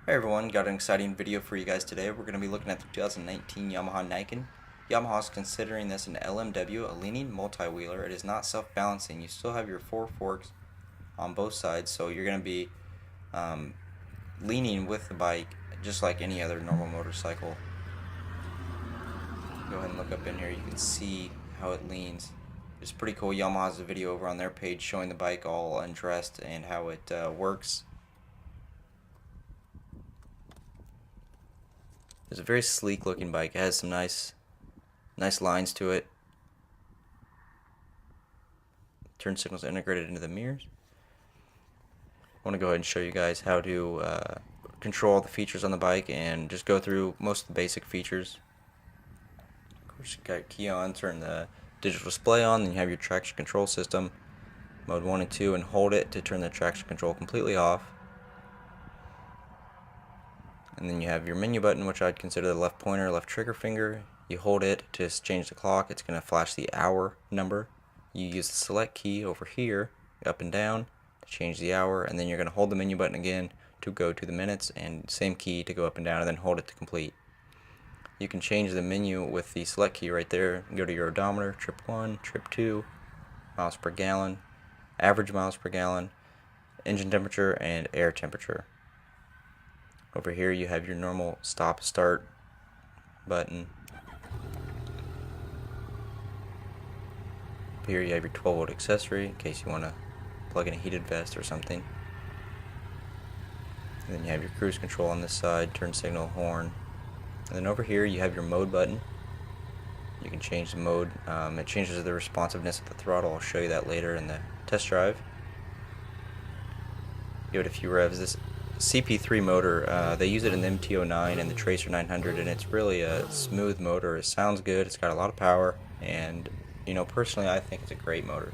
Hey everyone, got an exciting video for you guys today. We're going to be looking at the 2019 Yamaha Niken. Yamaha is considering this an LMW, a leaning multi-wheeler. It is not self-balancing. You still have your four forks on both sides, so you're going to be leaning with the bike just like any other normal motorcycle. Go ahead and look up in here. You can see how it leans. It's pretty cool. Yamaha has a video over on their page showing the bike all undressed and how it works. It's a very sleek looking bike. It has some nice lines to it. Turn signals integrated into the mirrors. I want to go ahead and show you guys how to control all the features on the bike and just go through most of the basic features. Of course, you got key on, turn the digital display on, then you have your traction control system, mode 1 and 2, and hold it to turn the traction control completely off. And then you have your menu button, which I'd consider the left pointer, left trigger finger. You hold it to change the clock. It's going to flash the hour number. You use the select key over here, up and down, to change the hour. And then you're going to hold the menu button again to go to the minutes, and same key to go up and down, and then hold it to complete. You can change the menu with the select key right there. Go to your odometer, trip 1, trip 2, miles per gallon, average miles per gallon, engine temperature, and air temperature. Over here you have your normal stop start button. Up here you have your 12-volt accessory in case you want to plug in a heated vest or something. And then you have your cruise control on this side, turn signal, horn. And then over here you have your mode button. You can change the mode. It changes the responsiveness of the throttle. I'll show you that later in the test drive. Give it a few revs. This CP3 motor, they use it in the MT-09 and the Tracer 900, and it's really a smooth motor. It sounds good, it's got a lot of power, and personally I think it's a great motor.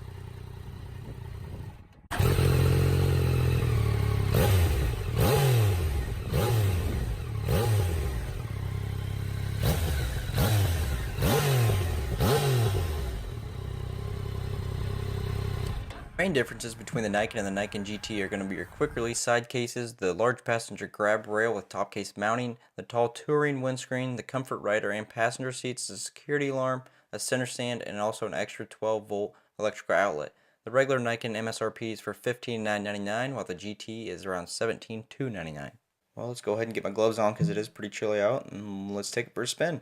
The main differences between the Niken and the Niken GT are going to be your quick release side cases, the large passenger grab rail with top case mounting, the tall touring windscreen, the comfort rider and passenger seats, the security alarm, a center stand, and also an extra 12-volt electrical outlet. The regular Niken MSRP is for $15,999, while the GT is around $17,299. Well, let's go ahead and get my gloves on because it is pretty chilly out, and let's take it for a spin.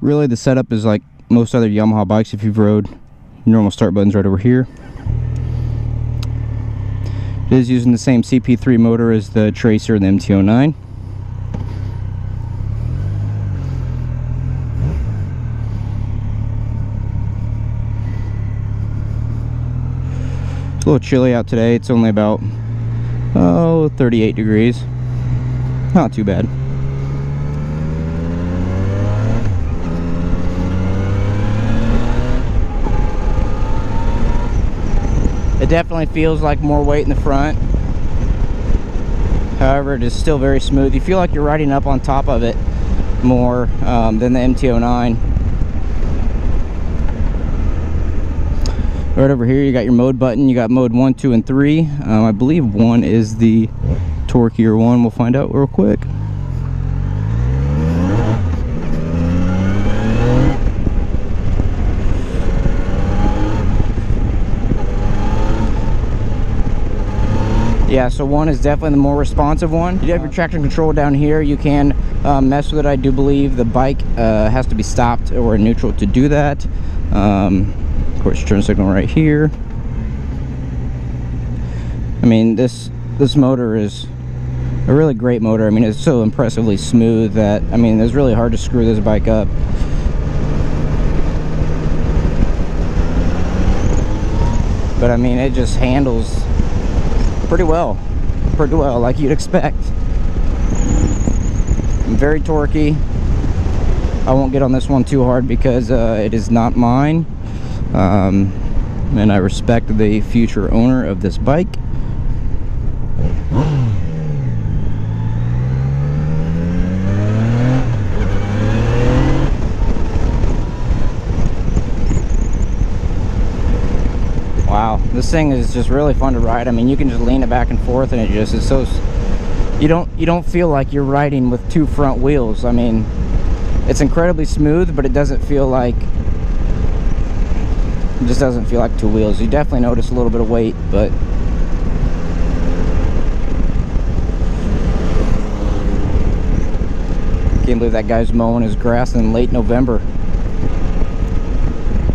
Really, the setup is like most other Yamaha bikes if you've rode. Normal start button's right over here. It is using the same CP3 motor as the Tracer and the MT-09. It's a little chilly out today. It's only about 38 degrees. Not too bad. It definitely feels like more weight in the front. However, it is still very smooth. You feel like you're riding up on top of it more than the MT-09. Right over here you got your mode button. You got mode 1, 2, and 3. I believe 1 is the Torquey one. We'll find out real quick. Yeah, so 1 is definitely the more responsive one. You have your traction control down here. You can mess with it. I do believe the bike has to be stopped or in neutral to do that. Of course, turn signal right here. I mean, this motor is a really great motor. I mean, it's so impressively smooth that, I mean, it's really hard to screw this bike up. But I mean, it just handles pretty well, like you'd expect. Very torquey. I won't get on this one too hard because it is not mine, and I respect the future owner of this bike. Wow, this thing is just really fun to ride. I mean, you can just lean it back and forth and it just is so you don't feel like you're riding with two front wheels. I mean, it's incredibly smooth, but it doesn't feel like, it just doesn't feel like two wheels. You definitely notice a little bit of weight, but can't believe that guy's mowing his grass in late November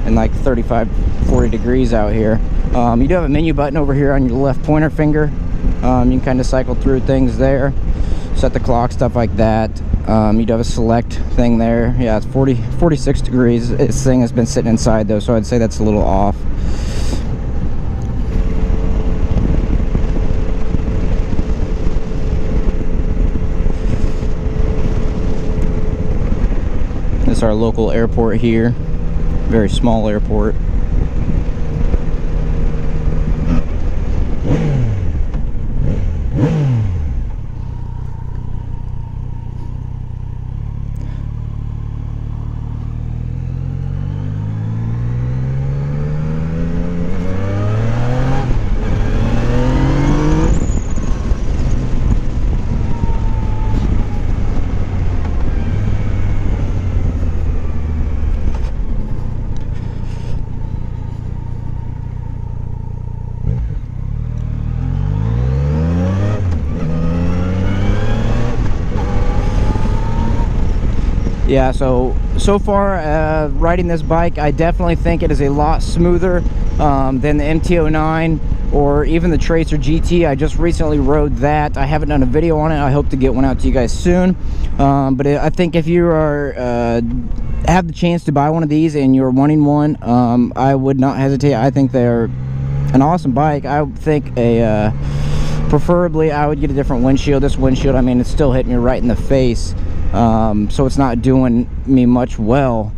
and like 35-40 degrees out here. You do have a menu button over here on your left pointer finger. You can kind of cycle through things there, set the clock, stuff like that. You do have a select thing there. Yeah, it's 46 degrees. This thing has been sitting inside though, so I'd say that's a little off. This is our local airport here. Very small airport. Yeah, so far riding this bike, I definitely think it is a lot smoother than the MT-09 or even the Tracer GT. I just recently rode that. I haven't done a video on it. I hope to get one out to you guys soon. But I think if you are have the chance to buy one of these and you're wanting one, I would not hesitate. I think they're an awesome bike. I think preferably I would get a different windshield. This windshield, I mean, it's still hitting me right in the face. So it's not doing me much well,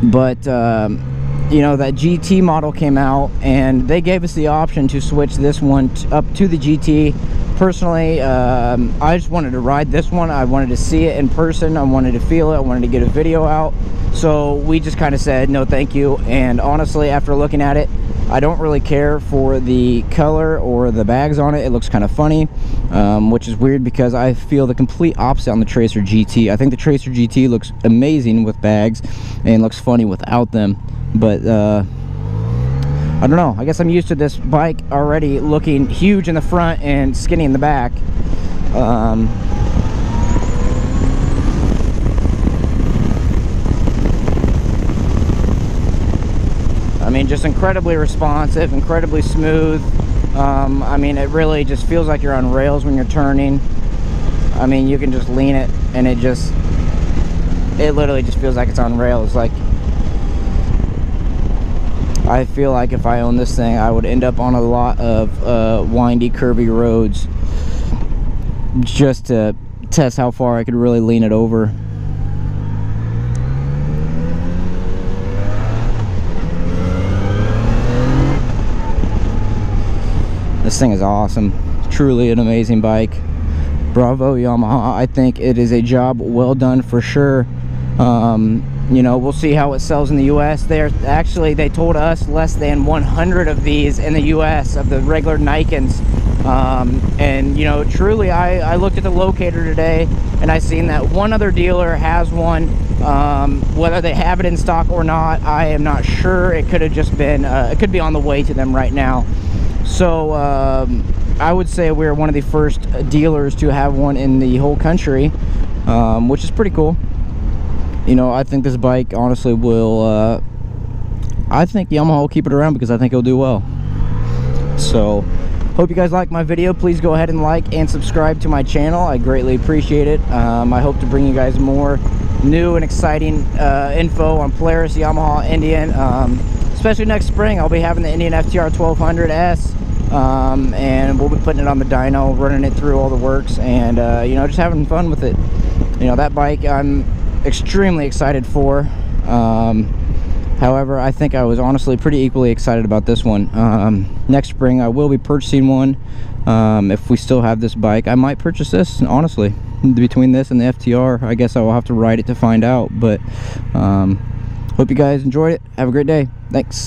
but you know, that GT model came out and they gave us the option to switch this one up to the GT. Personally, I just wanted to ride this one. I wanted to see it in person. I wanted to feel it. I wanted to get a video out. So we just kind of said no thank you. And honestly, after looking at it, I don't really care for the color or the bags on it. It looks kind of funny, which is weird because I feel the complete opposite on the Tracer GT. I think the Tracer GT looks amazing with bags and looks funny without them. But I don't know. I guess I'm used to this bike already looking huge in the front and skinny in the back. I mean, just incredibly responsive, incredibly smooth. I mean, it really just feels like you're on rails when you're turning. I mean, you can just lean it and it literally just feels like it's on rails. Like, I feel like if I owned this thing, I would end up on a lot of windy, curvy roads just to test how far I could really lean it over. This thing is awesome. Truly an amazing bike. Bravo Yamaha. I think it is a job well done for sure. You know, we'll see how it sells in the US. They told us less than 100 of these in the US of the regular Nikens. And you know, truly, I looked at the locator today and I seen that one other dealer has one. Whether they have it in stock or not, I am not sure. It could have just been it could be on the way to them right now. So I would say we're one of the first dealers to have one in the whole country, which is pretty cool. You know, I think this bike honestly will, I think Yamaha will keep it around because I think it'll do well. So, hope you guys like my video. Please go ahead and like and subscribe to my channel. I greatly appreciate it. I hope to bring you guys more new and exciting info on Polaris, Yamaha, Indian. Especially next spring, I'll be having the Indian FTR 1200S. And we'll be putting it on the dyno, running it through all the works, and you know, just having fun with it. You know, that bike I'm extremely excited for. However, I think I was honestly pretty equally excited about this one. Next spring I will be purchasing one. If we still have this bike, I might purchase this, honestly. Between this and the FTR, I guess I will have to ride it to find out. But hope you guys enjoyed it. Have a great day. Thanks.